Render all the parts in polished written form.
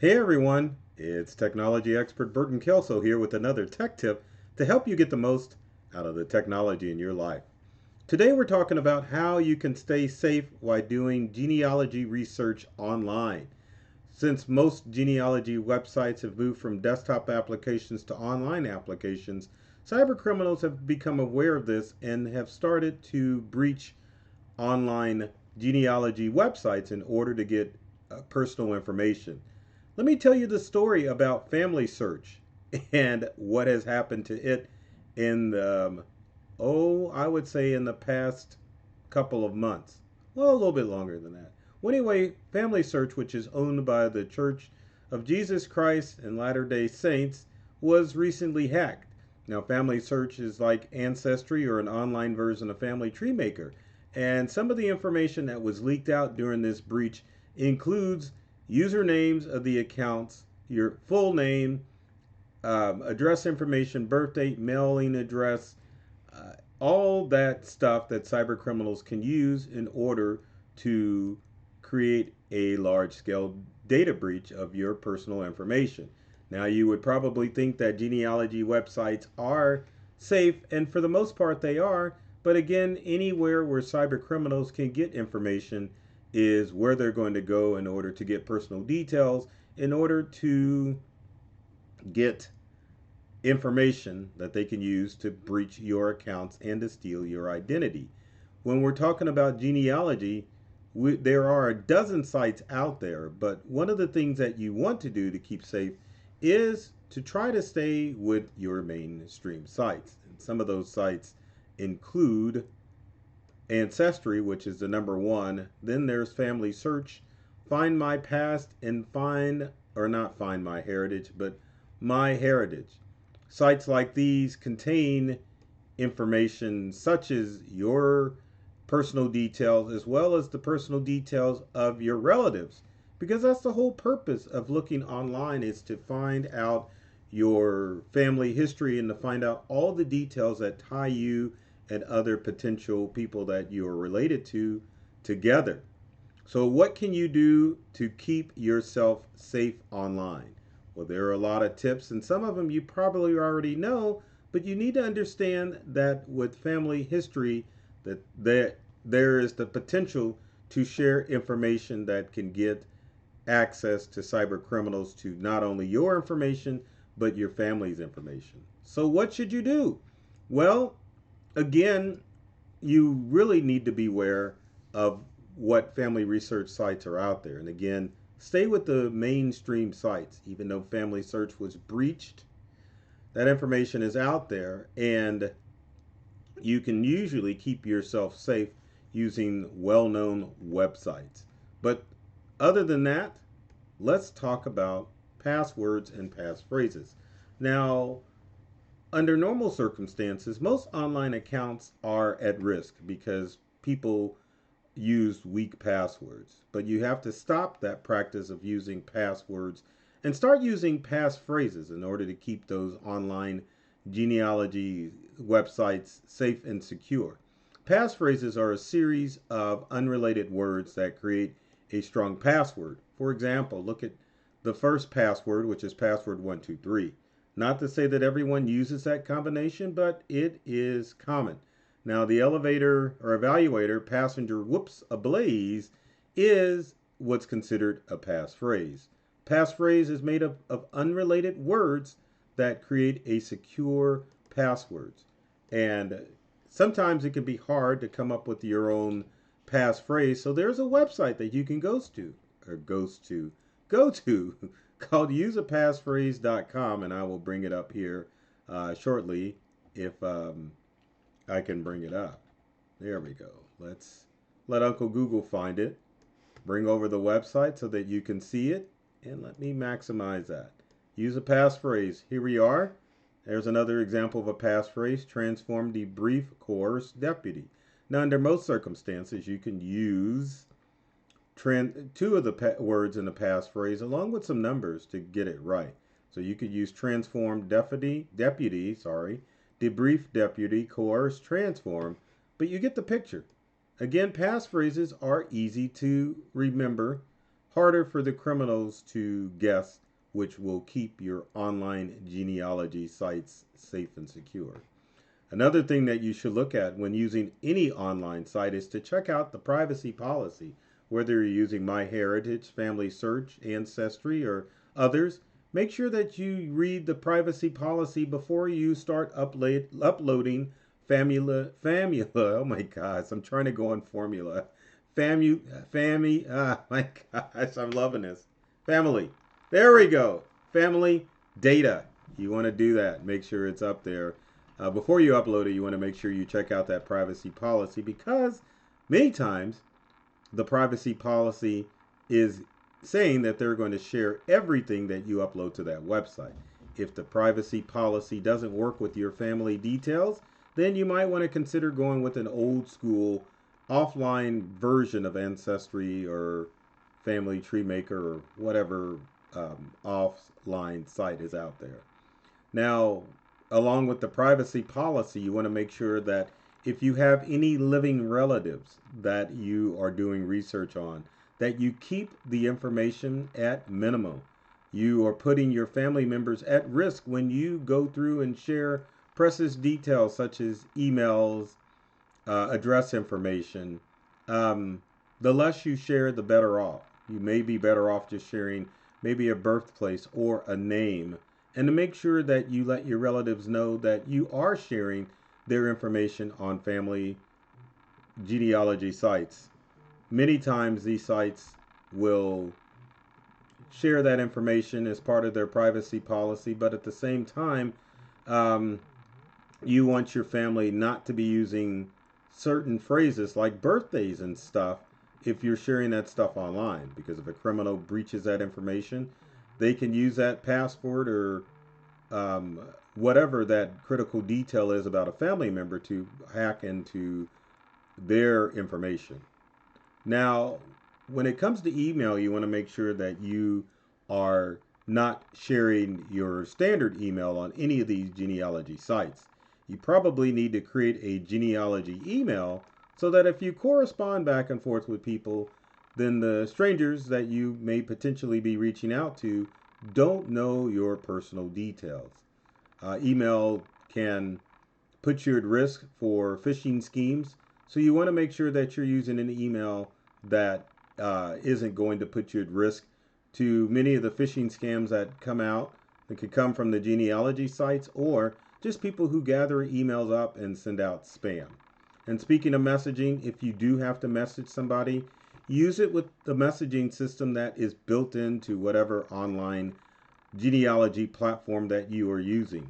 Hey everyone, it's technology expert Burton Kelso here with another tech tip to help you get the most out of the technology in your life. Today we're talking about how you can stay safe while doing genealogy research online. Since most genealogy websites have moved from desktop applications to online applications, cyber criminals have become aware of this and have started to breach online genealogy websites in order to get personal information. Let me tell you the story about Family Search and what has happened to it in I would say in the past couple of months. Well, a little bit longer than that. Well, anyway, Family Search, which is owned by the Church of Jesus Christ and Latter-day Saints, was recently hacked. Now, Family Search is like Ancestry or an online version of Family Tree Maker. And some of the information that was leaked out during this breach includes usernames of the accounts, your full name, address information, birth date, mailing address, all that stuff that cyber criminals can use in order to create a large scale data breach of your personal information. Now, you would probably think that genealogy websites are safe, and for the most part, they are. But again, anywhere where cyber criminals can get information is where they're going to go in order to get personal details, in order to get information that they can use to breach your accounts and to steal your identity. When we're talking about genealogy, there are a dozen sites out there, but one of the things that you want to do to keep safe is to try to stay with your mainstream sites. And some of those sites include Ancestry, which is the number one. Then there's Family Search, Find My Past, and not Find My Heritage, but My Heritage. Sites like these contain information such as your personal details as well as the personal details of your relatives, because that's the whole purpose of looking online, is to find out your family history and to find out all the details that tie you and other potential people that you are related to together. So, what can you do to keep yourself safe online? Well, there are a lot of tips, and some of them you probably already know, but you need to understand that with family history, that there is the potential to share information that can get access to cyber criminals to not only your information, but your family's information. So, what should you do? Well, again, you really need to beware of what family research sites are out there. And again, stay with the mainstream sites. Even though Family Search was breached, that information is out there, and you can usually keep yourself safe using well known websites. But other than that, let's talk about passwords and passphrases. Now, under normal circumstances, most online accounts are at risk because people use weak passwords. But you have to stop that practice of using passwords and start using passphrases in order to keep those online genealogy websites safe and secure. Passphrases are a series of unrelated words that create a strong password. For example, look at the first password, which is password 123. Not to say that everyone uses that combination, but it is common. Now, the elevator or evaluator passenger whoops ablaze is what's considered a passphrase. Passphrase is made up of unrelated words that create a secure passwords. And sometimes it can be hard to come up with your own passphrase. So there's a website that you can go to called useapassphrase.com, and I will bring it up here shortly if I can bring it up. There we go. Let's let Uncle Google find it. Bring over the website so that you can see it, and let me maximize that. Use a passphrase. Here we are. There's another example of a passphrase. Transform, debrief, coerce, deputy. Now, under most circumstances, you can use two of the words in the passphrase along with some numbers to get it right. So you could use transform, deputy, debrief, deputy, coerce, transform, but you get the picture. Again, passphrases are easy to remember. harder for the criminals to guess, which will keep your online genealogy sites safe and secure. Another thing that you should look at when using any online site is to check out the privacy policy. Whether you're using MyHeritage, Family Search, Ancestry, or others, make sure that you read the privacy policy before you start uploading famula. Oh my gosh, I'm trying to go on formula. My gosh, I'm loving this. Family. There we go. Family data. You want to do that. Make sure it's up there. Before you upload it, you want to make sure you check out that privacy policy, because many times the privacy policy is saying that they're going to share everything that you upload to that website. If the privacy policy doesn't work with your family details, then you might want to consider going with an old school offline version of Ancestry or Family Tree Maker or whatever offline site is out there. Now, along with the privacy policy, you want to make sure that if you have any living relatives that you are doing research on, that you keep the information at minimum. You are putting your family members at risk when you go through and share precious details such as emails, address information. The less you share, the better off. You may be better off just sharing maybe a birthplace or a name, and to make sure that you let your relatives know that you are sharing their information on family genealogy sites. Many times these sites will share that information as part of their privacy policy, but at the same time, you want your family not to be using certain phrases like birthdays and stuff if you're sharing that stuff online, because if a criminal breaches that information, they can use that password or whatever that critical detail is about a family member to hack into their information. Now, when it comes to email, you want to make sure that you are not sharing your standard email on any of these genealogy sites. You probably need to create a genealogy email so that if you correspond back and forth with people, then the strangers that you may potentially be reaching out to don't know your personal details. Email can put you at risk for phishing schemes, so you want to make sure that you're using an email that isn't going to put you at risk to many of the phishing scams that come out. It could come from the genealogy sites or just people who gather emails up and send out spam. And speaking of messaging, if you do have to message somebody, use it with the messaging system that is built into whatever online genealogy platform that you are using.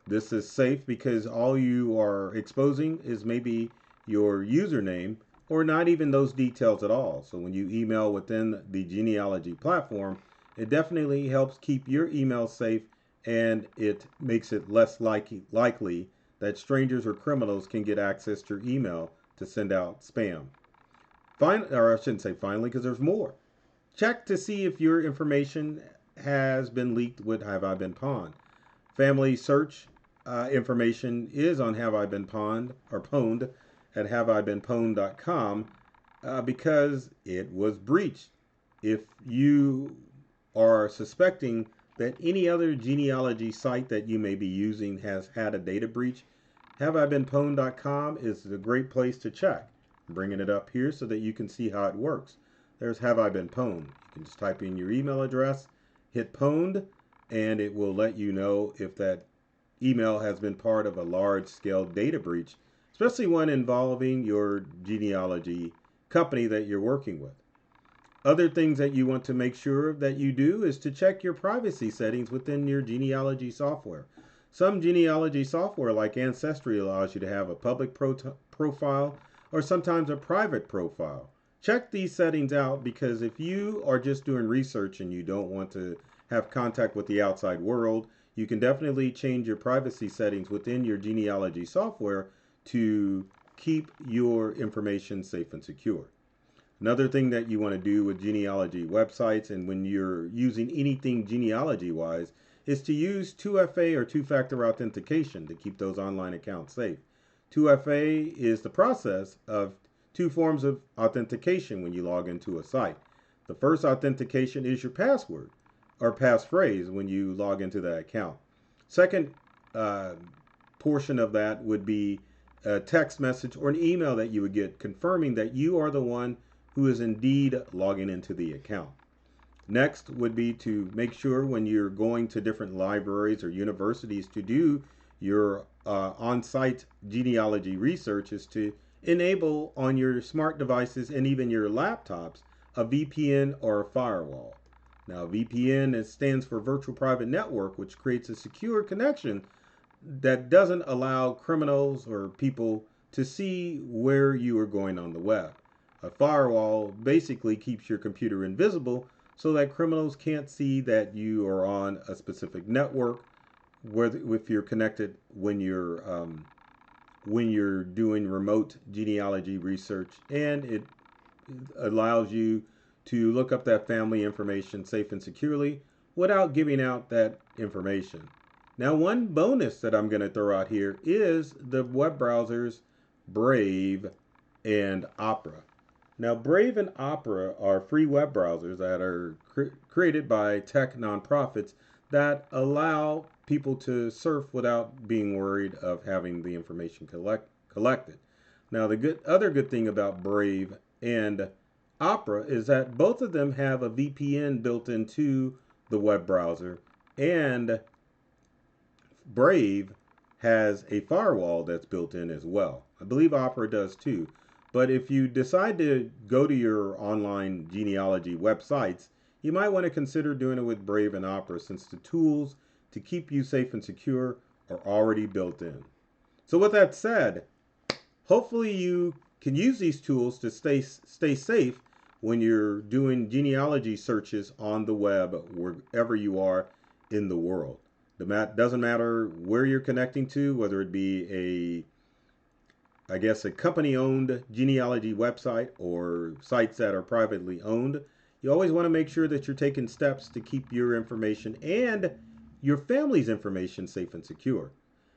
This is safe because all you are exposing is maybe your username or not even those details at all. So when you email within the genealogy platform, it definitely helps keep your email safe, and it makes it less likely that strangers or criminals can get access to your email to send out spam. Or I shouldn't say finally, because there's more. Check to see if your information has been leaked with Have I Been Pwned. Family search information is on Have I Been Pwned or Pwned at haveibeenpwned.com because it was breached. If you are suspecting that any other genealogy site that you may be using has had a data breach, haveibeenpwned.com is a great place to check. I'm bringing it up here so that you can see how it works. There's Have I Been Pwned. You can just type in your email address, hit Pwned, and it will let you know if that email has been part of a large-scale data breach, especially one involving your genealogy company that you're working with. Other things that you want to make sure that you do is to check your privacy settings within your genealogy software. Some genealogy software like Ancestry allows you to have a public profile or sometimes a private profile. Check these settings out, because if you are just doing research and you don't want to have contact with the outside world, you can definitely change your privacy settings within your genealogy software to keep your information safe and secure. Another thing that you want to do with genealogy websites and when you're using anything genealogy-wise is to use 2FA or two-factor authentication to keep those online accounts safe. 2FA is the process of two forms of authentication when you log into a site. The first authentication is your password or passphrase when you log into that account. Second uh, portion of that would be a text message or an email that you would get confirming that you are the one who is indeed logging into the account. Next would be to make sure when you're going to different libraries or universities to do your on-site genealogy research is to enable on your smart devices and even your laptops a VPN or a firewall. Now, VPN stands for Virtual Private Network, which creates a secure connection that doesn't allow criminals or people to see where you are going on the web. A firewall basically keeps your computer invisible so that criminals can't see that you are on a specific network, whether if you're connected when you're doing remote genealogy research, and it allows you to look up that family information safe and securely without giving out that information. Now, one bonus that I'm going to throw out here is the web browsers Brave and Opera. Now, Brave and Opera are free web browsers that are created by tech nonprofits that allow people to surf without being worried of having the information collected. Now, the other good thing about Brave and Opera is that both of them have a VPN built into the web browser, and Brave has a firewall that's built in as well. I believe Opera does too. But if you decide to go to your online genealogy websites, you might want to consider doing it with Brave and Opera since the tools to keep you safe and secure are already built in. So with that said, hopefully you can use these tools to stay safe when you're doing genealogy searches on the web wherever you are in the world. Doesn't matter where you're connecting to, whether it be a company-owned genealogy website or sites that are privately owned. You always want to make sure that you're taking steps to keep your information and your family's information safe and secure.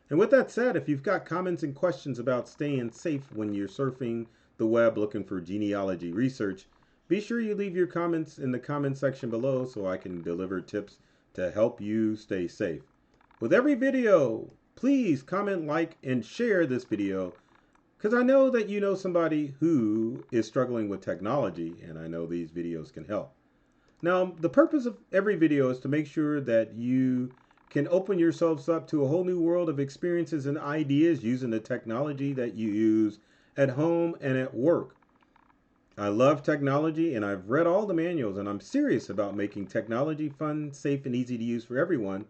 And with that said, if you've got comments and questions about staying safe when you're surfing the web looking for genealogy research, be sure you leave your comments in the comment section below so I can deliver tips to help you stay safe. With every video, please comment, like, and share this video because I know that you know somebody who is struggling with technology, and I know these videos can help. Now, the purpose of every video is to make sure that you can open yourselves up to a whole new world of experiences and ideas using the technology that you use at home and at work. I love technology, and I've read all the manuals, and I'm serious about making technology fun, safe, and easy to use for everyone.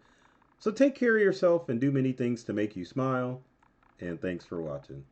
So take care of yourself and do many things to make you smile, and thanks for watching.